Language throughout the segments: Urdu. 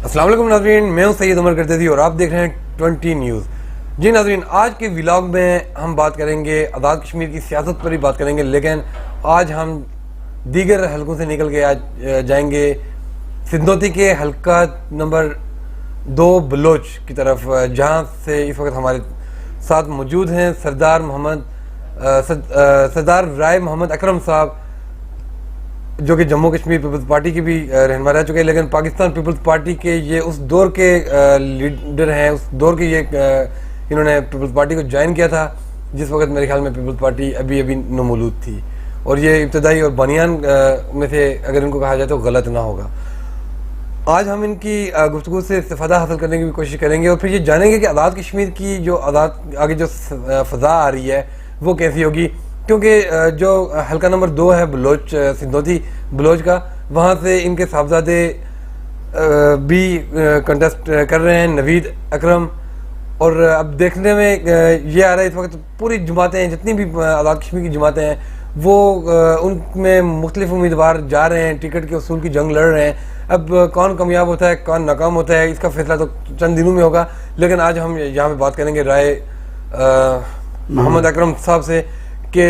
السلام علیکم ناظرین، میں ہوں سید عمر کرتیزی اور آپ دیکھ رہے ہیں 20 نیوز۔ جی ناظرین، آج کے ولاگ میں ہم بات کریں گے آزاد کشمیر کی سیاست پر ہی بات کریں گے، لیکن آج ہم دیگر حلقوں سے نکل کے آج جائیں گے سندھوتی کے حلقہ نمبر 2 بلوچ کی طرف، جہاں سے اس وقت ہمارے ساتھ موجود ہیں سردار رائے محمد اکرم صاحب، جو کہ جموں کشمیر پیپلز پارٹی کی بھی رہنما رہ چکے ہیں، لیکن پاکستان پیپلز پارٹی کے یہ اس دور کے لیڈر ہیں، اس دور کے یہ انہوں نے پیپلز پارٹی کو جوائن کیا تھا جس وقت میرے خیال میں پیپلز پارٹی ابھی نمولود تھی، اور یہ ابتدائی اور بنیان میں سے اگر ان کو کہا جائے تو غلط نہ ہوگا۔ آج ہم ان کی گفتگو سے استفادہ حاصل کرنے کی بھی کوشش کریں گے اور پھر یہ جانیں گے کہ آزاد کشمیر کی جو آگے جو فضا آ رہی ہے وہ کیسی ہوگی، کیونکہ جو حلقہ نمبر 2 ہے بلوچ سندھوتی بلوچ کا، وہاں سے ان کے صاحبزادے بھی کنٹیسٹ کر رہے ہیں، نوید اکرم، اور اب دیکھنے میں یہ آ رہا ہے اس وقت پوری جماعتیں جتنی بھی آزاد کشمیر کی جماعتیں ہیں وہ ان میں مختلف امیدوار جا رہے ہیں، ٹکٹ کے اصول کی جنگ لڑ رہے ہیں۔ اب کون کامیاب ہوتا ہے کون ناکام ہوتا ہے اس کا فیصلہ تو چند دنوں میں ہوگا، لیکن آج ہم یہاں پہ بات کریں گے رائے محمد اکرم صاحب سے کہ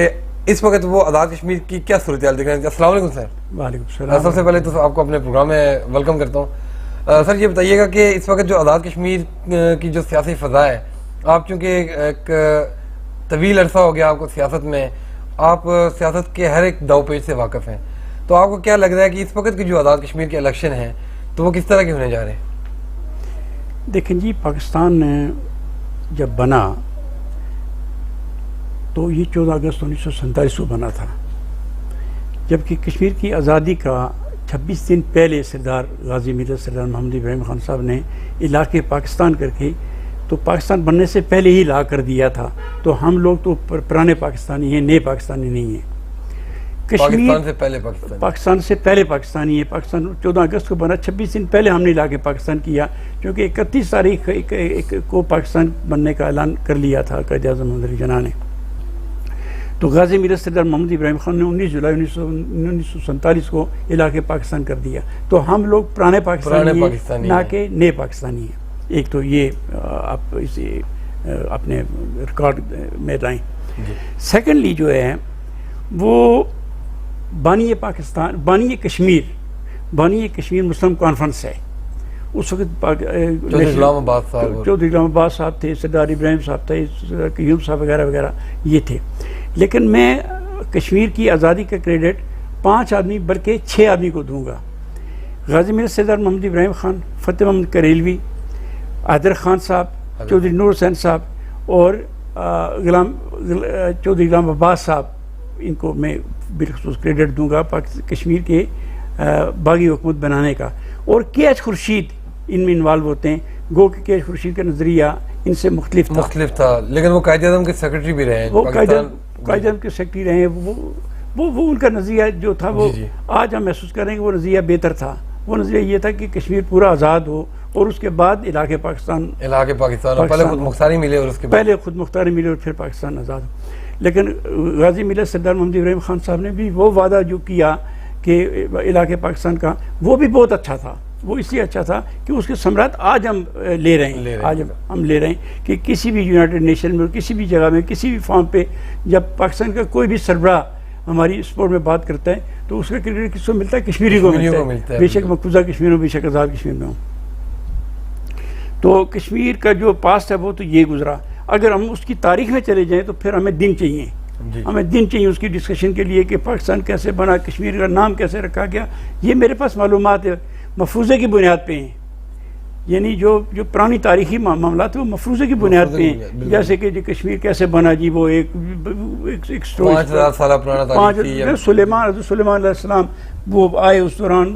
اس وقت وہ آزاد کشمیر کی کیا صورتحال دیکھ رہے ہیں۔ السلام علیکم سر۔ وعلیکم السلام۔ سب سے پہلے تو آپ کو اپنے پروگرام میں ویلکم کرتا ہوں۔ سر یہ بتائیے گا کہ اس وقت جو آزاد کشمیر کی جو سیاسی فضا ہے، آپ چونکہ ایک طویل عرصہ ہو گیا آپ کو سیاست میں، آپ سیاست کے ہر ایک داؤ پیچ سے واقف ہیں، تو آپ کو کیا لگ رہا ہے کہ اس وقت کی جو آزاد کشمیر کے الیکشن ہیں تو وہ کس طرح کے ہونے جا رہے ہیں؟ دیکھیں جی، پاکستان جب بنا تو یہ 14 اگست 1947 کو بنا تھا، جبکہ کشمیر کی آزادی کا 26 دن پہلے سردار غازی میرزا سردار محمد ابراہیم خان صاحب نے علاقے پاکستان کر کے تو پاکستان بننے سے پہلے ہی لا کر دیا تھا، تو ہم لوگ تو پرانے پاکستانی ہیں، نئے پاکستانی نہیں ہیں۔ پاکستان سے پہلے پاکستانی ہے۔ پاکستان 14 اگست کو بنا، 26 دن پہلے ہم نے علاقے پاکستان کیا، کیونکہ 31 تاریخ کو پاکستان بننے کا اعلان کر لیا تھا قائد اعظم محمد علی جناح نے۔ تو غازی میرزا سردار محمد ابراہیم خان نے 19 جولائی 1947 کو علاقے پاکستان کر دیا، تو ہم لوگ پرانے پاکستانی نہ کہ نئے پاکستانی ہیں۔ ایک تو یہ آپ اسے اپنے ریکارڈ میں لائیں۔ سیکنڈلی جو ہے وہ بانی کشمیر مسلم کانفرنس ہے۔ اس وقت چودھری غلام آباد صاحب تھے، سردار ابراہیم صاحب تھے، سردار قیوم صاحب وغیرہ وغیرہ یہ تھے، لیکن میں کشمیر کی آزادی کا کریڈٹ 5 آدمی بلکہ 6 آدمی کو دوں گا۔ غازی میرزا سردار محمد ابراہیم خان، فتح محمد کریلوی، حیدر خان صاحب، چودھری نور حسین صاحب اور چودھری غلام عباس صاحب، ان کو میں بالخصوص کریڈٹ دوں گا کشمیر کے باغی حکومت بنانے کا۔ اور کے ایچ خورشید ان میں انوالو ہوتے ہیں، گو کہ کے ایچ خورشید کا نظریہ ان سے مختلف تھا، لیکن وہ قائد اعظم کے سیکرٹری بھی رہے ہیں، وہ قائد اعظم کے سیکرٹری رہے ہیں۔ وہ ان کا نظریہ جو تھا وہ آج ہم محسوس کریں کہ وہ نظریہ بہتر تھا۔ وہ نظریہ یہ تھا کہ کشمیر پورا آزاد ہو اور اس کے بعد علاقے پاکستان پہلے خود مختاری ملے اور اس کے پہلے خود مختاری ملے اور پھر پاکستان آزاد ہو۔ لیکن غازی میرزا سردار محمد ابراہیم خان صاحب نے بھی وہ وعدہ جو کیا کہ علاقے پاکستان کا، وہ بھی بہت اچھا تھا۔ وہ اس لیے اچھا تھا کہ اس کے ثمرات آج ہم لے رہے ہیں کہ کسی بھی یونائٹڈ نیشن میں، کسی بھی جگہ میں، کسی بھی فارم پہ جب پاکستان کا کوئی بھی سربراہ ہماری سپورٹ میں بات کرتا ہے تو اس کا کریڈٹ کس کو ملتا ہے؟ کشمیری کو ملتا ہے، بے شک مقبوضہ کشمیر میں، بے شک آزاد کشمیر میں ہوں۔ تو کشمیر کا جو پاسٹ ہے وہ تو یہ گزرا۔ اگر ہم اس کی تاریخ میں چلے جائیں تو پھر ہمیں دن چاہیے، ہمیں دن چاہیے اس کی ڈسکشن کے لیے کہ پاکستان کیسے بنا، کشمیر کا نام کیسے رکھا گیا۔ یہ میرے پاس معلومات مفروضے کی بنیاد پہ ہیں، یعنی جو پرانی تاریخی معاملات ہیں وہ مفروضے کی بنیاد پہ ہیں، جیسے کہ کشمیر کیسے بنا جی، وہ ایک سٹوری 5000 سال پرانا سلیمان علیہ السلام وہ آئے، اس دوران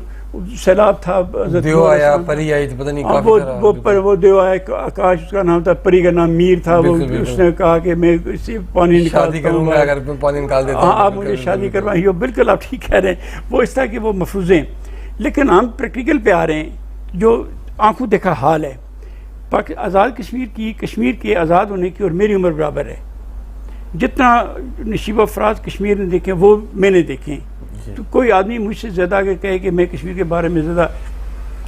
سیلاب تھا، دیو آیا، پری آئی، پتہ نہیں وہ دیو آیا، آکاش اس کا نام تھا، پری کا نام میر تھا، وہ اس نے کہا کہ میں پانی نکالتا ہوں، اگر پانی نکال دیتا ہوں آپ مجھے شادی کروائیں۔ بالکل آپ ٹھیک کہہ رہے ہیں، وہ اس طرح کے وہ مفروضے ہیں۔ لیکن ہم پریکٹیکل پہ آ رہے ہیں، جو آنکھوں دیکھا حال ہے۔ آزاد کشمیر کے آزاد ہونے کی اور میری عمر برابر ہے۔ جتنا نشیب افراد کشمیر نے دیکھے وہ میں نے دیکھے، تو کوئی آدمی مجھ سے زیادہ اگر کہے کہ میں کشمیر کے بارے میں زیادہ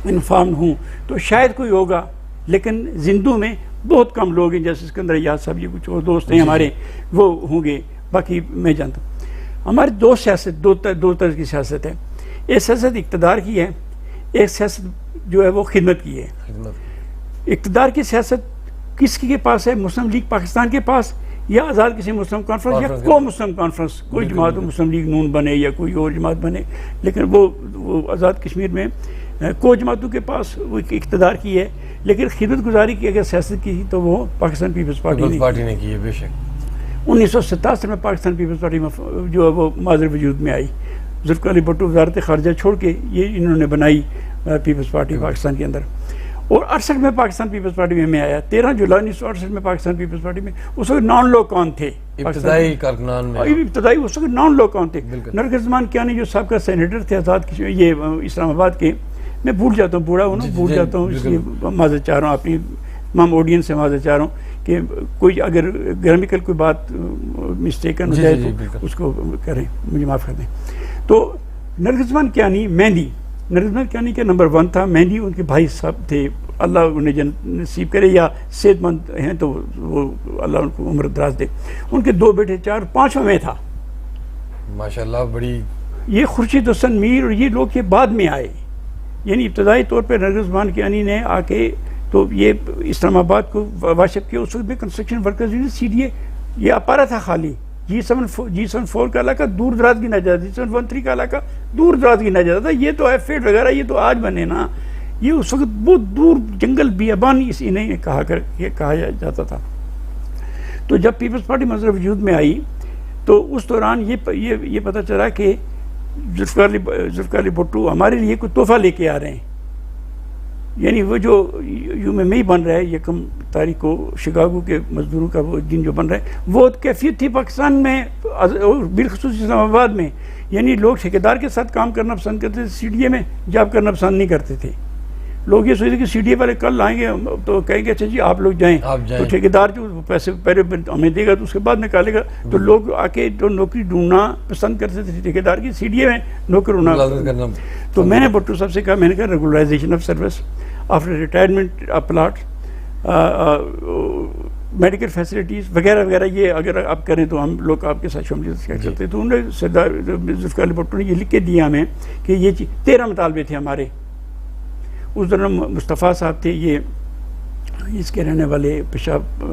انفارم ہوں تو شاید کوئی ہوگا، لیکن زندوں میں بہت کم لوگ ہیں، جیسے اسکندر ایاز صاحب، یہ کچھ اور دوست ہیں ہمارے، وہ ہوں گے، باقی میں جانتا ہوں۔ ہماری دو سیاست، دو طرح کی سیاست ہے، ایک سیاست اقتدار کی ہے، ایک سیاست جو ہے وہ خدمت کی ہے۔ اقتدار کی سیاست کس کے پاس ہے؟ مسلم لیگ پاکستان کے پاس، یا آزاد کسی مسلم کانفرنس، یا کو مسلم کانفرنس، کوئی جماعت مسلم لیگ نون بنے یا کوئی اور جماعت بنے، لیکن وہ آزاد کشمیر میں کو جماعتوں کے پاس وہ اقتدار کی ہے، لیکن خدمت گزاری کی اگر سیاست کی تو وہ پاکستان پیپلز پارٹی نے کی ہے۔ بے شک 1987 میں پاکستان پیپلز پارٹی جو ہے وہ ماضر وجود میں آئی، ذوالفقار علی بھٹو وزارت خارجہ چھوڑ کے یہ انہوں نے بنائی پیپلز پارٹی پاکستان کے اندر، اور 68 میں پاکستان پیپلز پارٹی میں آیا، 13 جولائی 1968 میں پاکستان پیپلز پارٹی میں اس وقت نان لو کون تھے، ابتدائی کارکنان میں ابتدائی اس وقت نان لو کون تھے۔ نرگس زمان کیانی جو سابقہ سینیٹر تھے آزاد یہ اسلام آباد کے، میں بھول جاتا ہوں، بوڑھا ہوں بھول جاتا ہوں، اس لیے معذرت چاہ رہا ہوں، اپنی تمام آڈینس سے معذرت چاہ رہا ہوں کہ کوئی اگر گرامیکل کوئی بات مسٹیکن ہو جائے تو اس کو کریں، مجھے معاف کر دیں۔ تو نرگس زمان کیانی مہندی، نرگس زمان کیانی کے نمبر 1 تھا، مہندی ان کے بھائی صاحب تھے، اللہ انہیں جنت نصیب کرے، یا صحت مند ہیں تو وہ اللہ ان کو عمر دراز دے۔ ان کے 2 بیٹے، 4، 5واں میں تھا ماشاءاللہ۔ بڑی یہ خورشید حسن میر اور یہ لوگ کے بعد میں آئے، یعنی ابتدائی طور پہ نرگس زمان کیانی نے آ کے تو یہ اسلام آباد کو واشپ کیا۔ اس وقت میں کنسٹرکشن ورکرز یونین CDA یہ اپارا تھا خالی، G74 کا علاقہ دور دراز گنا جاتا تھا، G713 کا علاقہ دور دراز گنا جاتا تھا، یہ تو ایف وغیرہ یہ تو آج بنے نا، یہ اس وقت بہت دور جنگل بیابانی انہیں کہا جاتا تھا۔ تو جب پیپلز پارٹی مظہر وجود میں آئی تو اس دوران یہ پتہ چلا کہ ذوالفقار علی بھٹو ہمارے لیے کوئی تحفہ لے کے آ رہے ہیں، یعنی وہ جو میں بن رہا ہے 1 تاریخ کو شکاگو کے مزدوروں کا وہ دن جو بن رہا ہے، وہ کیفیت تھی پاکستان میں بالخصوص اسلام آباد میں، یعنی لوگ ٹھیکیدار کے ساتھ کام کرنا پسند کرتے تھے، CDA میں جاب کرنا پسند نہیں کرتے تھے۔ لوگ یہ سوچتے کہ CDA والے کل آئیں گے تو کہیں گے اچھا جی آپ لوگ جائیں، تو ٹھیکیدار جو پیسے پہلے ہمیں دے گا تو اس کے بعد نکالے گا، تو لوگ آ کے جو نوکری ڈھونڈنا پسند کرتے تھے ٹھیکیدار کی، CDA میں نوکر ہونا۔ تو میں نے بھٹو صاحب سے کہا، میں نے کہا regularisation of service after retirement of plot, medical facilities وغیرہ وغیرہ، یہ اگر آپ کریں تو ہم لوگ آپ کے ساتھ شمولیت کیا کرتے۔ تو انہوں نے سردار ذوالفقار علی بھٹو نے یہ لکھ کے دیا ہمیں کہ یہ 13 مطالبے تھے ہمارے۔ اس دوران مصطفیٰ صاحب تھے، یہ اس کے رہنے والے پیشاب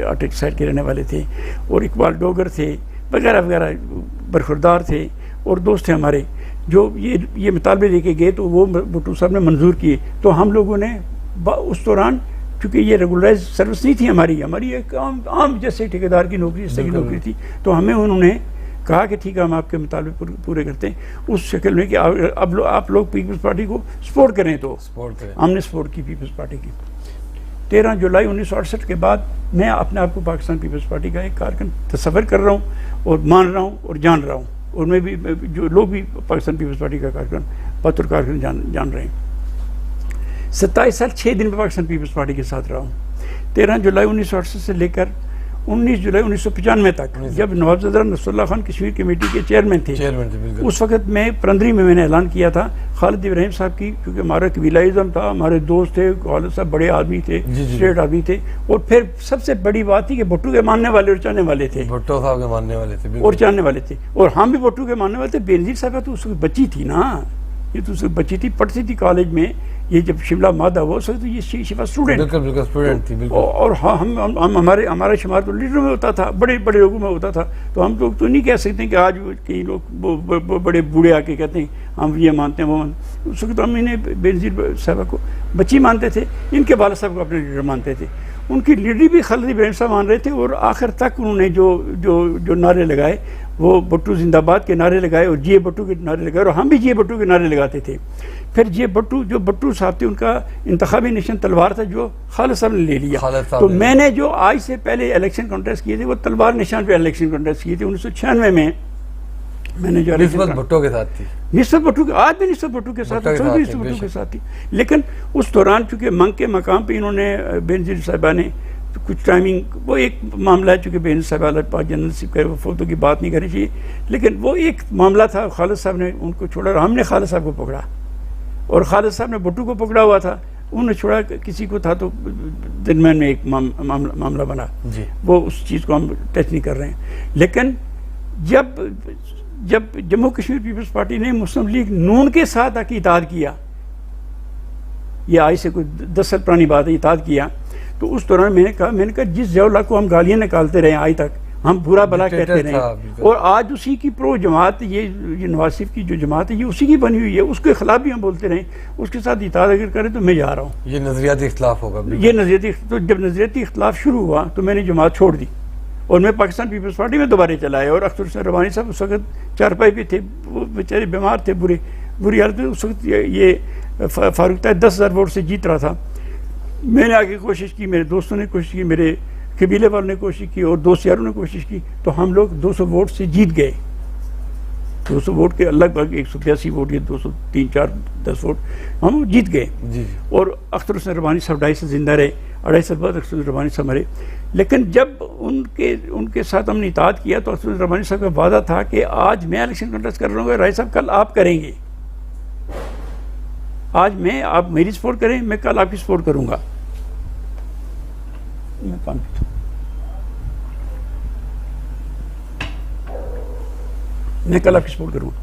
آٹک سائڈ کے رہنے والے تھے، اور اقبال ڈوگر تھے وغیرہ وغیرہ، برخوردار تھے اور دوست تھے ہمارے، جو یہ مطالبے لے کے گئے تو وہ بھٹو صاحب نے منظور کیے۔ تو ہم لوگوں نے اس دوران، چونکہ یہ ریگولرائز سروس نہیں تھی ہماری ایک عام جیسے ٹھیکیدار کی نوکری، صحیح نوکری تھی، تو ہمیں انہوں نے کہا کہ ٹھیک ہے ہم آپ کے مطالبے پورے کرتے ہیں، اس شکل میں کہ اب آپ لوگ پیپلز پارٹی کو سپورٹ کریں، تو ہم نے سپورٹ کی پیپلز پارٹی کی۔ 13 جولائی 1968 کے بعد میں اپنے آپ کو پاکستان پیپلز پارٹی کا ایک کارکن تصور کر رہا ہوں اور مان رہا ہوں اور جان رہا ہوں، اور میں بھی جو لوگ بھی پاکستان پیپلز پارٹی کا کارکن بطور کارکن جان رہے ہیں۔ 27 سال 6 دن میں پاکستان پیپلز پارٹی کے ساتھ رہا ہوں، 13 جولائی 1968 سے لے کر 19 جولائی 1995 تک، جب نواب صدر نصر اللہ خان کشمیر کمیٹی کے چیئرمین تھے، اس وقت میں پرندری میں نے اعلان کیا تھا خالد ابراہیم صاحب کی، کیونکہ ہمارا قبیلہ ازم تھا، ہمارے دوست تھے، خالد صاحب بڑے آدمی تھے، اسٹیٹ آدمی تھے، اور پھر سب سے بڑی بات تھی کہ بھٹو کے ماننے والے اور چاہنے والے تھے، بھٹو صاحب کے ماننے والے تھے اور چاہنے والے تھے، اور ہم بھی بھٹو کے ماننے والے تھے۔ بینظیر صاحبہ تو اس وقت بچی تھی نا، یہ تو اس وقت بچی تھی، پڑھتی تھی کالج میں، یہ جب شملہ مادہ ہوا اس وقت یہ شیفا اسٹوڈنٹ تھی، اور ہمارا شمار تو لیڈروں میں ہوتا تھا، بڑے بڑے لوگوں میں ہوتا تھا، تو ہم لوگ تو نہیں کہہ سکتے کہ آج کئی لوگ بڑے بوڑھے آ کے کہتے ہیں ہم یہ مانتے ہیں وہ مانتے۔ اس وقت ہم انہیں بینظیر صاحبہ کو بچی مانتے تھے، ان کے والد صاحب کو اپنے لیڈر مانتے تھے، ان کی لیڈری بھی خالد ابراہیم صاحب مان رہے تھے، اور آخر تک انہوں نے جو نعرے لگائے وہ بھٹو زندہ باد کے نعرے لگائے، اور جی اے بھٹو کے نعرے لگائے، اور ہم بھی جی اے بھٹو کے نعرے لگاتے تھے۔ پھر جی اے بھٹو جو بھٹو صاحب تھے، ان کا انتخابی نشان تلوار تھا جو خالد صاحب نے لے لیا، تو میں نے جو آج سے پہلے الیکشن کنٹیسٹ کیے تھے وہ تلوار نشان پہ الیکشن کنٹیسٹ کیے تھے 1996 میں نے جو نسبت بھٹو کے ساتھ تھی، نسبت بھٹو کے، آج بھی نسبت بھٹو کے ساتھ بھٹو کے ساتھ تھی، لیکن اس دوران چونکہ منگ کے مقام پہ انہوں نے بینظیر صاحبہ نے کچھ ٹائمنگ، وہ ایک معاملہ ہے چونکہ بینظیر صاحب اللہ پاک جنت نصیب کرے، وہ فوتوں کی بات نہیں کرنی چاہیے، لیکن وہ ایک معاملہ تھا، خالد صاحب نے ان کو چھوڑا اور ہم نے خالد صاحب کو پکڑا، اور خالد صاحب نے بھٹو کو پکڑا ہوا تھا، انہوں نے چھوڑا کسی کو تھا، تو درمیان میں ایک معاملہ بنا، وہ اس چیز کو ہم ٹچ نہیں کر رہے ہیں. لیکن جب جموں کشمیر پیپلز پارٹی نے مسلم لیگ نون کے ساتھ آ کے اتحاد کیا، یہ آج سے کوئی 10 سال پرانی بات ہے، اتحاد کیا، تو اس دوران میں نے کہا جس ضیاء اللہ کو ہم گالیاں نکالتے رہے آج تک، ہم برا بلا کہتے رہے، اور آج اسی کی پرو جماعت، یہ نواز شریف کی جو جماعت ہے یہ اسی کی بنی ہوئی ہے، اس کے خلاف بھی ہم بولتے رہے، اس کے ساتھ اتحاد اگر کریں تو میں جا رہا ہوں. یہ نظریاتی اختلاف ہوگا. یہ نظریاتی، تو جب نظریاتی اختلاف شروع ہوا تو میں نے جماعت چھوڑ دی اور میں پاکستان پیپلز پارٹی میں دوبارہ چلا آیا. اور اختر حسین ربانی صاحب اس وقت چارپائی پہ تھے، وہ بیچارے بیمار تھے، بری حالت میں. اس وقت یہ فاروق طاہر 10,000 ووٹ سے جیت رہا تھا. میں نے آگے کوشش کی، میرے دوستوں نے کوشش کی، میرے قبیلے والوں نے کوشش کی، اور دوست یاروں نے کوشش کی، تو ہم لوگ 200 ووٹ سے جیت گئے. 200 ووٹ کے لگ بھگ 182 ووٹ یا 203 4 10 ووٹ ہم جیت گئے. اور اختر حسین ربانی صاحب 2.5 سال زندہ رہے، 2.5 سال بعد اختر حسین ربانی صاحب مرے. لیکن جب ان کے ساتھ ہم نے اتحاد کیا تو اختر حسین ربانی صاحب کا وعدہ تھا کہ آج میں الیکشن کنٹیسٹ کر رہا ہوں، رائے صاحب کل آپ کریں گے، آج آپ میری سپورٹ کریں، میں کل آپ کی سپورٹ کروں گا. میں کل آپ کی سپورٹ کروں گا.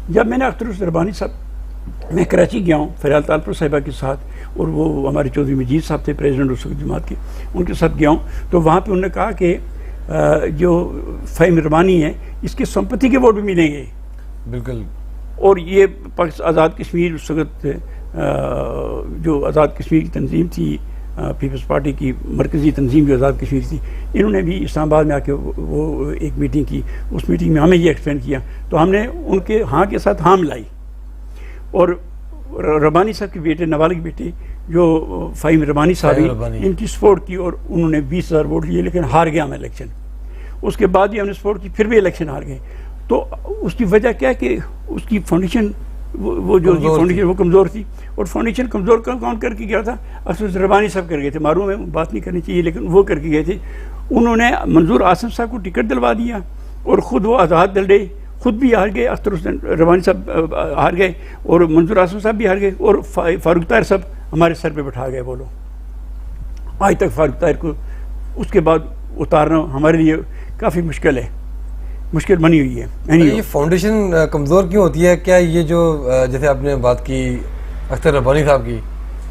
جب میں نے اختر حسین ربانی صاحب، میں کراچی گیا ہوں فریال طالپور صاحبہ کے ساتھ، اور وہ ہمارے چودھری مجید صاحب تھے پریزیڈنٹ اس وقت جماعت کے، ان کے ساتھ گیا ہوں. تو وہاں پہ انہوں نے کہا کہ جو فہیم ربانی ہے اس کے سمپتی کے ووٹ بھی ملیں گے. بالکل. اور یہ آزاد کشمیر اس وقت جو آزاد کشمیر کی تنظیم تھی، پیپلز پارٹی کی مرکزی تنظیم جو آزاد کشمیر تھی، انہوں نے بھی اسلام آباد میں آ کے وہ ایک میٹنگ کی. اس میٹنگ میں ہمیں یہ ایکسپلین کیا، تو ہم نے ان کے ہاں کے ساتھ ہاں ملائی. اور ربانی صاحب کے بیٹے، نوالک بیٹے جو فہیم ربانی صاحب، ان کی سپورٹ کی، اور انہوں نے 20,000 ووٹ لیے، لیکن ہار گیا ہم الیکشن. اس کے بعد بھی ہم نے سپورٹ کی، پھر بھی الیکشن ہار گئے. تو اس کی وجہ کیا ہے کہ اس کی فاؤنڈیشن، وہ جو فاؤنڈیشن وہ کمزور تھی. اور فاؤنڈیشن کمزور کون کر کے گیا تھا؟ اختر ربانی صاحب کر گئے تھے. معلوم ہے بات نہیں کرنی چاہیے، لیکن وہ کر کے گئے تھے. انہوں نے منظور عاصم صاحب کو ٹکٹ دلوا دیا، اور خود وہ آزاد لڑے، خود بھی ہار گئے، اختر حسین ربانی صاحب ہار گئے، اور منظور عاصم صاحب بھی ہار گئے، اور فاروق طاہر صاحب ہمارے سر پہ بٹھا گئے. بولو آج تک فاروق طاہر کو اس کے بعد اتارنا ہمارے لیے کافی مشکل ہے، مشکل بنی ہوئی ہے. یہ فاؤنڈیشن کمزور کیوں ہوتی ہے؟ کیا یہ جو جیسے آپ نے بات کی اختر ربانی صاحب کی،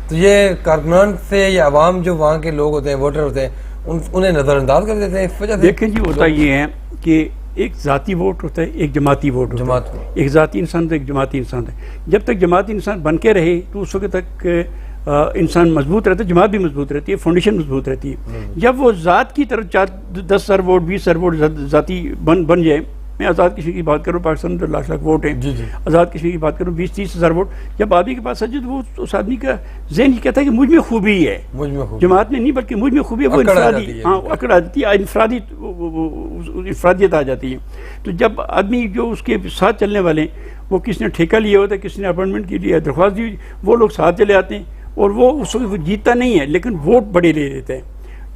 تو یہ کارکنان سے یا عوام جو وہاں کے لوگ ہوتے ہیں، ووٹر ہوتے ہیں، انہیں نظر انداز کر دیتے ہیں اس وجہ سے؟ دیکھیں جی، ہوتا یہ ہے کہ ایک ذاتی ووٹ ہوتا ہے، ایک جماعتی ووٹ ہوتا ہے. ایک ذاتی انسان تو ایک جماعتی انسان ہے. جب تک جماعتی انسان بن کے رہے تو اس وقت تک انسان مضبوط رہتا ہے، جماعت بھی مضبوط رہتی ہے، فاؤنڈیشن مضبوط رہتی ہے. جب وہ ذات کی طرف 10,000 ووٹ 20,000 ووٹ ذاتی بن جائے، میں آزاد کشمیر کی بات کروں، پاکستان میں جو لاکھ ووٹ ہیں، آزاد کشمیر کی بات کروں 20-30 ہزار ووٹ، جب آدمی کے پاس ہے وہ اس آدمی کا ذہن یہ کہتا ہے کہ مجھ میں خوبی ہے، جماعت میں نہیں بلکہ مجھ میں خوبی ہے، وہ انفرادی، ہاں اکڑ آ جاتی ہے، انفرادیت آ جاتی ہے. تو جب آدمی جو اس کے ساتھ چلنے والے، وہ کس نے ٹھیکہ لیا ہوتا ہے، کس نے اپائنٹمنٹ کے لیے درخواست دی، وہ لوگ ساتھ چلے آتے ہیں، اور وہ اس وقت جیتتا نہیں ہے لیکن ووٹ بڑے لے لیتے ہیں.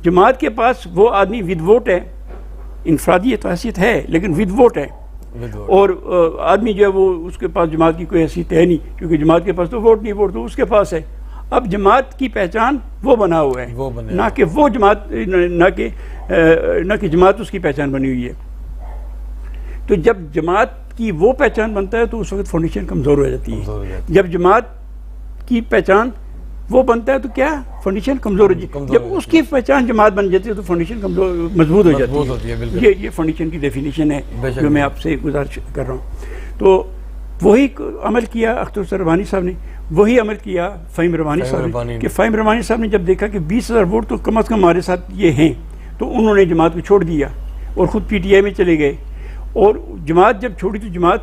جماعت کے پاس وہ آدمی ود ووٹ ہے، انفرادیت حیثیت ہے لیکن ود ووٹ ہے، اور آدمی جو ہے وہ اس کے پاس جماعت کی کوئی حیثیت ہے نہیں، کیونکہ جماعت کے پاس تو ووٹ نہیں، ووٹ تو اس کے پاس ہے. اب جماعت کی پہچان وہ بنا ہوا ہے، نہ کہ وہ جماعت، نہ کہ جماعت اس کی پہچان بنی ہوئی ہے. تو جب جماعت کی وہ پہچان بنتا ہے تو اس وقت فاؤنڈیشن کمزور ہو جاتی ہے. جب جماعت کی پہچان وہ بنتا ہے تو کیا فاؤنڈیشن کمزور ہو جاتی ہے. جب اس کی پہچان جماعت بن جاتی ہے تو فاؤنڈیشن کمزور مضبوط ہو جاتی ہے. یہ فاؤنڈیشن کی ڈیفینیشن ہے جو میں آپ سے گزارش کر رہا ہوں. تو وہی عمل کیا اختر حسین ربانی صاحب نے، وہی عمل کیا فہیم ربانی صاحب نے، کہ فہیم ربانی صاحب نے جب دیکھا کہ 20,000 ووٹ تو کم از کم ہمارے ساتھ یہ ہیں، تو انہوں نے جماعت کو چھوڑ دیا اور خود پی ٹی آئی میں چلے گئے. اور جماعت جب چھوڑی تو جماعت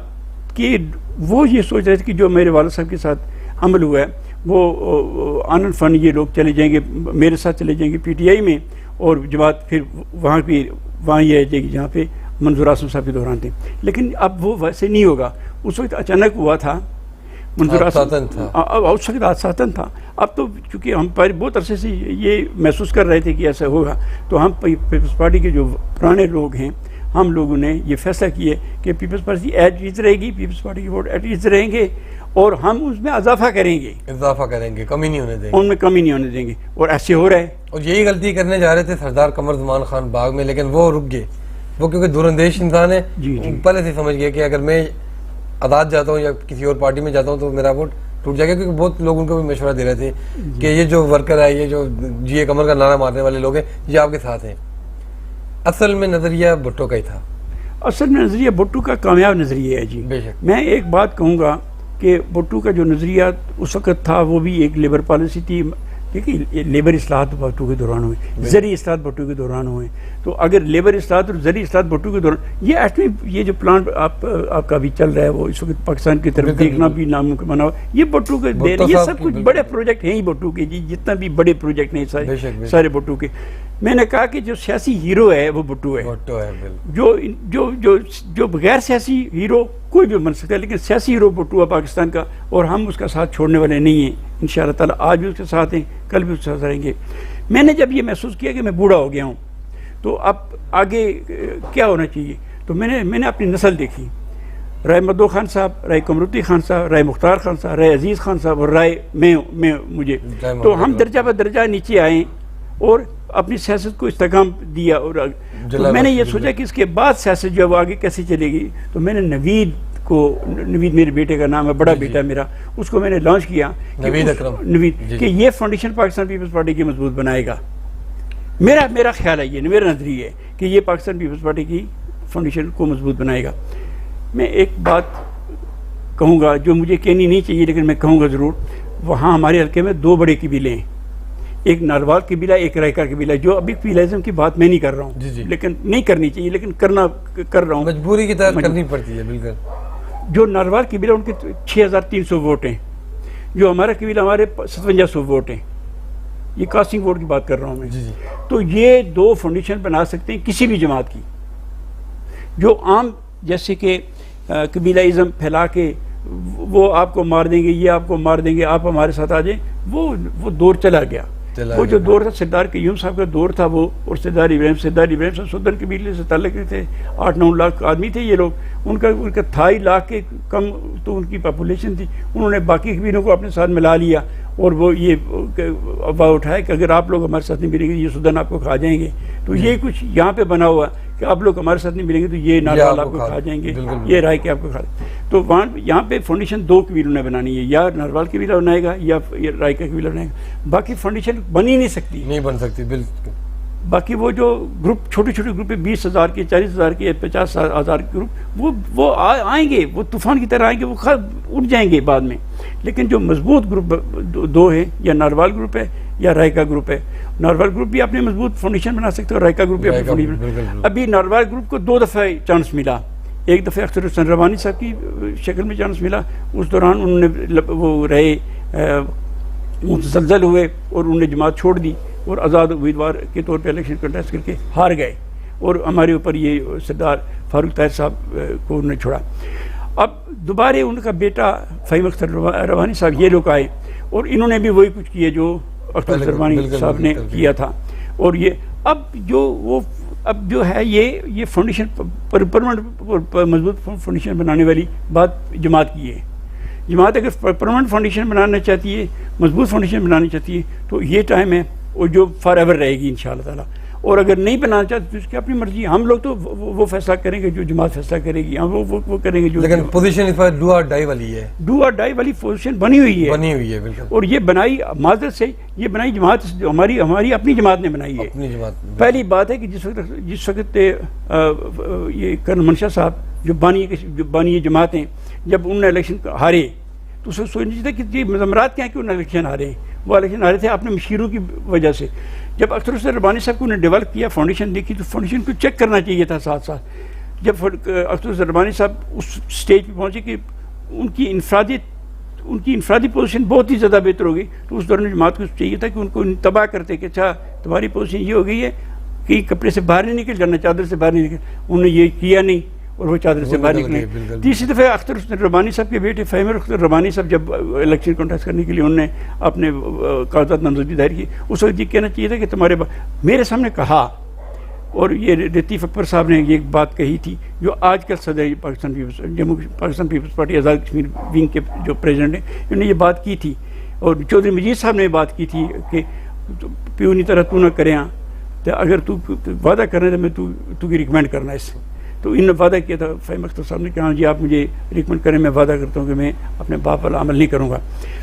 کی وہ یہ سوچ رہے تھے کہ جو میرے والد صاحب کے ساتھ عمل ہوا ہے، وہ آنن فن یہ لوگ چلے جائیں گے، میرے ساتھ چلے جائیں گے پی ٹی آئی میں، اور جماعت پھر وہاں یہ جائے گی جہاں پہ منظور عاصم صاحب کے دوران تھے. لیکن اب وہ ویسے نہیں ہوگا. اس وقت اچانک ہوا تھا، منظور عاصم اس وقت حادثاتن تھا. اب تو چونکہ ہم بہت عرصے سے یہ محسوس کر رہے تھے کہ ایسا ہوگا، تو ہم پیپلز پارٹی کے جو پرانے لوگ ہیں، ہم لوگوں نے یہ فیصلہ کیا کہ پیپلز پارٹی ایٹ ایز رہے گی، پیپلز پارٹی کے ووٹ ایٹ ایز رہیں گے، اور ہم اس میں اضافہ کریں گے، کمی نہیں ہونے دیں گے، ان میں کمی نہیں ہونے دیں گے، اور ایسے ہو رہا ہے. اور یہی غلطی کرنے جا رہے تھے سردار قمر زمان خان باغ میں، لیکن وہ رک گئے. وہ کیونکہ دور اندیش انسان ہے، پہلے سے سمجھ گئے کہ اگر میں آزاد جاتا ہوں یا کسی اور پارٹی میں جاتا ہوں تو میرا ووٹ ٹوٹ جائے گا. کیونکہ بہت لوگ ان کو بھی مشورہ دے رہے تھے کہ یہ جو ورکر ہے، یہ جو جی اے قمر کا نعرہ مارنے والے لوگ ہیں، یہ آپ کے ساتھ ہیں. اصل میں نظریہ بھٹو کا ہی تھا. اصل میں نظریہ بھٹو کا کامیاب نظریہ ہے جی. بے شک. میں ایک بات کہوں گا کہ بھٹو کا جو نظریہ اس وقت تھا وہ بھی ایک لیبر پالیسی تھی. دیکھیے لیبر اصلاحات بھٹو کے دوران ہوئے، زرعی اصلاحات بھٹو کے دوران ہوئے. تو اگر لیبر اصلاحات اور زرعی اصلاحات بھٹو کے دوران، یہ ایٹمی یہ جو پلانٹ آپ کا بھی چل رہا ہے وہ اس وقت پاکستان کی طرف دیکھنا بھی ناممکن بنا ہوا، یہ بھٹو کے دے رہے. یہ سب کچھ بڑے پروجیکٹ ہیں ہی بھٹو کے جی، جتنا بھی بڑے پروجیکٹ ہیں سارے بھٹو کے. میں نے کہا کہ جو سیاسی ہیرو ہے وہ بھٹو ہے. جو غیر سیاسی ہیرو کوئی بھی بن سکتا ہے، لیکن سیاسی ہیرو بھٹو ہے پاکستان کا، اور ہم اس کا ساتھ چھوڑنے والے نہیں ہیں انشاءاللہ تعالیٰ. آج بھی اس کے ساتھ ہیں، کل بھی اس کے ساتھ رہیں گے. میں نے جب یہ محسوس کیا کہ میں بوڑھا ہو گیا ہوں تو اب آگے کیا ہونا چاہیے، تو میں نے اپنی نسل دیکھی. رائے مدو خان صاحب، رائے قمرودین خان صاحب، رائے مختار خان صاحب، رائے عزیز خان صاحب، اور رائے مجھے. تو ہم درجہ بہ درجہ نیچے آئے اور اپنی سیاست کو استحکام دیا. اور تو میں نے یہ سوچا کہ اس کے بعد سیاست جو ہے وہ آگے کیسے چلے گی. تو میں نے نوید میرے بیٹے کا نام ہے، بڑا بیٹا میرا، اس کو میں نے لانچ کیا، نوید، کہ یہ فاؤنڈیشن پاکستان پیپلز پارٹی کی مضبوط بنائے گا. میرا خیال ہے، یہ میرا نظریہ ہے کہ یہ پاکستان پیپلز پارٹی کی فاؤنڈیشن کو مضبوط بنائے گا. میں ایک بات کہوں گا جو مجھے کہنی نہیں چاہیے لیکن میں کہوں گا ضرور. وہاں ہمارے حلقے میں 2 بڑے قبیلے ہیں، ایک ناروال قبیلہ، ایک رائکا قبیلہ. جو ابھی قبیلازم کی بات میں نہیں کر رہا ہوں، لیکن نہیں کرنی چاہیے، لیکن کر رہا ہوں، مجبوری کی طرح کرنی پڑتی ہے. بالکل. جو ناروال قبیلہ ان کے 6300 ووٹ ہیں، جو ہمارا قبیلہ ہمارے 5700 ووٹ ہیں. یہ کاسٹنگ ووٹ کی بات کر رہا ہوں میں. تو یہ 2 فاؤنڈیشن بنا سکتے ہیں کسی بھی جماعت کی. جو عام جیسے کہ قبیلہ ازم پھیلا کے وہ آپ کو مار دیں گے، یہ آپ کو مار دیں گے، آپ ہمارے ساتھ آ جائیں، وہ دور چلا گیا. وہ جو دور تھا سردار قیوم صاحب کا دور تھا وہ، اور سردار ابراہیم صاحب سودن قبیلے سے تعلق تھے. 8-9 لاکھ آدمی تھے یہ لوگ. ان کا 2.5 لاکھ کے کم تو ان کی پاپولیشن تھی. انہوں نے باقی قبیلوں کو اپنے ساتھ ملا لیا اور وہ یہ افواہ اٹھایا کہ اگر آپ لوگ ہمارے ساتھ نہیں ملیں گے یہ سودن آپ کو کھا جائیں گے. تو یہ کچھ یہاں پہ بنا ہوا کہ آپ لوگ ہمارے ساتھ نہیں ملیں گے تو یہ ناروال آپ کو کھا جائیں گے، یہ رائے کے آپ کو کھا جائیں گے. تو وہاں یہاں پہ فاؤنڈیشن 2 قبیلوں نے بنانی ہے، یا ناروال قبیلہ بنائے گا یا رائے کا قبیلہ بنائے گا. باقی فاؤنڈیشن بن ہی نہیں سکتی، نہیں بن سکتی. بالکل. باقی وہ جو گروپ چھوٹے گروپ ہے 20,000 کے، 40,000 کے، 50,000 کے گروپ، وہ آئیں گے، وہ طوفان کی طرح آئیں گے، وہ اٹھ جائیں گے بعد میں. لیکن جو مضبوط گروپ 2 ہیں، یا ناروال گروپ ہے یا رائکا گروپ ہے. ناروال گروپ بھی اپنے مضبوط فاؤنڈیشن بنا سکتے ہیں اور رائکا گروپ بھی اپنی فاؤنڈیشن. ابھی ناروال گروپ کو 2 دفعہ چانس ملا. ایک دفعہ اختر حسین ربانی صاحب کی شکل میں چانس ملا، اس دوران انہوں نے وہ رہے، متزلزل ہوئے اور انہوں نے جماعت چھوڑ دی اور آزاد امیدوار کے طور پہ الیکشن کنٹیسٹ کر کے ہار گئے، اور ہمارے اوپر یہ سردار فاروق طاہر صاحب کو انہوں نے چھوڑا. اب دوبارہ ان کا بیٹا فہیم اختر ربانی صاحب یہ لوگ آئے اور انہوں نے بھی وہی کچھ کیا جو اختر ربانی صاحب نے کیا تھا. اور یہ اب جو ہے یہ فاؤنڈیشن پرماننٹ مضبوط فاؤنڈیشن بنانے والی بات جماعت کی ہے. جماعت اگر پرماننٹ فاؤنڈیشن بنانا چاہتی ہے، مضبوط فاؤنڈیشن بنانی چاہتی ہے، تو یہ ٹائم ہے اور جو فار ایور رہے گی انشاءاللہ تعالیٰ. اور اگر نہیں بنانا چاہتے تو اس کی اپنی مرضی. ہم لوگ تو وہ فیصلہ کریں گے جو جماعت فیصلہ کرے گی، ہم وہ کریں گے جو. لیکن پوزیشن اس پر ڈو اور ڈائی والی ہے، ڈو اور ڈائی والی پوزیشن بنی ہوئی ہے بالکل. اور یہ بنائی معذرت سے، یہ بنائی جماعت ہماری اپنی جماعت نے بنائی ہے. اپنی جماعت. پہلی بات ہے کہ جس وقت یہ کرنل منشا صاحب جو بانی جماعت ہیں، جب انہوں نے الیکشن ہارے تو اس وقت سوچنا چاہیے کہ یہ مضمرات کیا ہیں کہ انہوں نے الیکشن ہارے. وہ الیکشن ہارے تھے اپنے مشیروں کی وجہ سے. جب اختر حسین ربانی صاحب کو انہوں نے ڈیولپ کیا، فاؤنڈیشن دیکھی، تو فاؤنڈیشن کو چیک کرنا چاہیے تھا ساتھ ساتھ. جب اختر حسین ربانی صاحب اس سٹیج پہ پہنچے کہ ان کی انفرادی پوزیشن بہت ہی زیادہ بہتر ہو گئی، تو اس دوران جماعت کو چاہیے تھا کہ ان کو تباہ کرتے کہ اچھا تمہاری پوزیشن یہ ہو گئی ہے کہ کپڑے سے باہر نہیں نکل جانا، چادر سے باہر نہیں نکل. انہوں نے یہ کیا نہیں اور وہ چادر سے باہر نکلے. تیسری دفعہ اختر حسین ربانی صاحب کے بیٹے فہیم اختر ربانی صاحب جب الیکشن کنٹیسٹ کرنے کے لیے انہوں نے اپنے کاغذات نامزدگی دائر کی، اس وقت یہ کہنا چاہیے تھا کہ میرے سامنے کہا اور یہ لطیف اکبر صاحب نے یہ ایک بات کہی تھی جو آج کل صدر Pakistan Peoples party Azad Kashmir wing کے جو پریزیڈنٹ ہیں انہوں نے یہ بات کی تھی، اور چودھری مجید صاحب نے بات کی تھی کہ پیونی طرح تو نہ کرے ہاں، تو اگر تو وعدہ کرنا تو میں تو کی ریکمینڈ کرنا اس سے. تو انہوں نے وعدہ کیا تھا فہیم اختر صاحب نے کہا جی آپ مجھے ریکمینڈ کریں، میں وعدہ کرتا ہوں کہ میں اپنے باپ پر عمل نہیں کروں گا.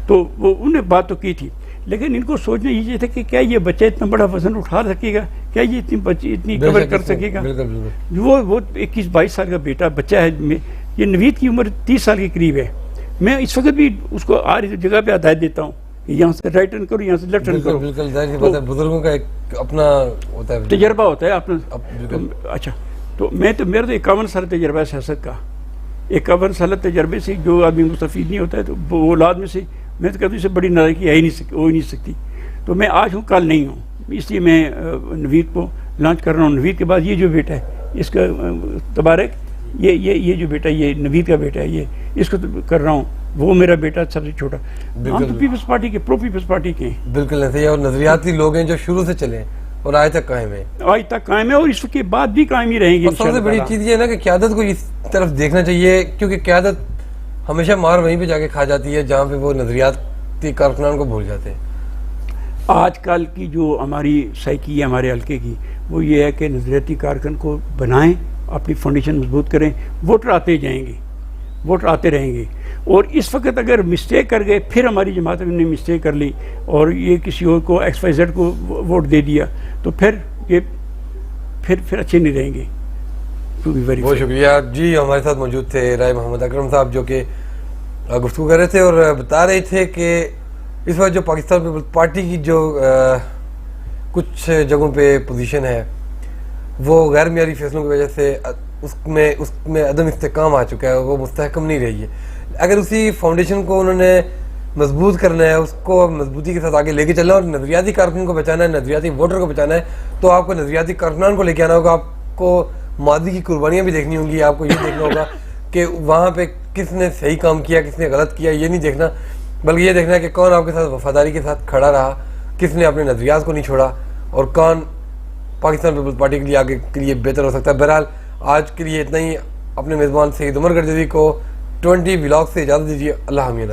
تو وہ انہوں نے بات تو کی تھی، لیکن ان کو سوچنا یہ تھا کہ کیا یہ بچہ اتنا بڑا وزن اٹھا سکے گا، کیا یہ اتنی کور کر سکے گا. وہ 21-22 سال کا بیٹا بچہ ہے، یہ نوید کی عمر 30 سال کے قریب ہے. میں اس وقت بھی اس کو آ رہی جگہ پہ ہدایت دیتا ہوں کہ یہاں سے رائٹ ٹرن کرو، یہاں سے لیفٹ ٹرن کرو. بزرگوں کا ایک اپنا ہوتا ہے، تجربہ ہوتا ہے اپنا. اچھا، تو میرا تو 51 سال تجربہ ہے سیاست کا. 51 سال تجربے سے جو آدمی مستفید نہیں ہوتا ہے تو وہ اولاد میں سے میں تو کہتا ہوں اس سے بڑی ناراضگی ہو ہی نہیں سکتی. تو میں آج ہوں کل نہیں ہوں، اس لیے میں نوید کو لانچ کر رہا ہوں. نوید کے بعد یہ جو بیٹا ہے اس کا تبارک، یہ جو بیٹا یہ نوید کا بیٹا ہے، یہ اس کو کر رہا ہوں. وہ میرا بیٹا سب سے چھوٹا. ہم تو پیپلز پارٹی کے پرو پیپلز پارٹی کے ہیں. بالکل ایسے ہی، اور نظریاتی لوگ ہیں جو شروع سے چلے اور آج تک قائم ہے. اور اس کے بعد بھی قائم ہی رہیں گے. سب سے بڑی چیز یہ ہے نا کہ قیادت کو اس طرف دیکھنا چاہیے، کیونکہ قیادت ہمیشہ مار وہیں پہ جا کے کھا جاتی ہے جہاں پہ وہ نظریاتی کارکنان کو بھول جاتے ہیں. آج کل کی جو ہماری سائیکی ہے ہمارے حلقے کی، وہ یہ ہے کہ نظریاتی کارکن کو بنائیں، اپنی فاؤنڈیشن مضبوط کریں. ووٹر آتے جائیں گے، ووٹر آتے رہیں گے. اور اس وقت اگر مسٹیک کر گئے، پھر ہماری جماعت نے مسٹیک کر لی اور یہ کسی اور کو XYZ کو ووٹ دے دیا، تو پھر یہ پھر اچھے نہیں رہیں گے. بہت شکریہ جی. ہمارے ساتھ موجود تھے رائے محمد اکرم صاحب، جو کہ گفتگو کر رہے تھے اور بتا رہے تھے کہ اس وقت جو پاکستان پیپلز پارٹی کی جو کچھ جگہوں پہ پوزیشن ہے وہ غیر معیاری فیصلوں کی وجہ سے اس میں عدم استحکام آ چکا ہے، وہ مستحکم نہیں رہی ہے. اگر اسی فاؤنڈیشن کو انہوں نے مضبوط کرنا ہے، اس کو مضبوطی کے ساتھ آگے لے کے چلنا ہے اور نظریاتی کارکن کو بچانا ہے، نظریاتی ووٹر کو بچانا ہے، تو آپ کو نظریاتی کارکنان کو لے کے آنا ہوگا. آپ کو ماضی کی قربانیاں بھی دیکھنی ہوں گی. آپ کو یہ دیکھنا ہوگا کہ وہاں پہ کس نے صحیح کام کیا، کس نے غلط کیا. یہ نہیں دیکھنا، بلکہ یہ دیکھنا ہے کہ کون آپ کے ساتھ وفاداری کے ساتھ کھڑا رہا، کس نے اپنے نظریات کو نہیں چھوڑا، اور کون پاکستان پیپلز پارٹی کے لیے آگے کے لیے بہتر ہو سکتا ہے. بہرحال آج کے لیے اتنا ہی. اپنے میزبان سید عمر گرجوی کو 20 ولاگ سے اجازت دیجیے. اللہ حافظ.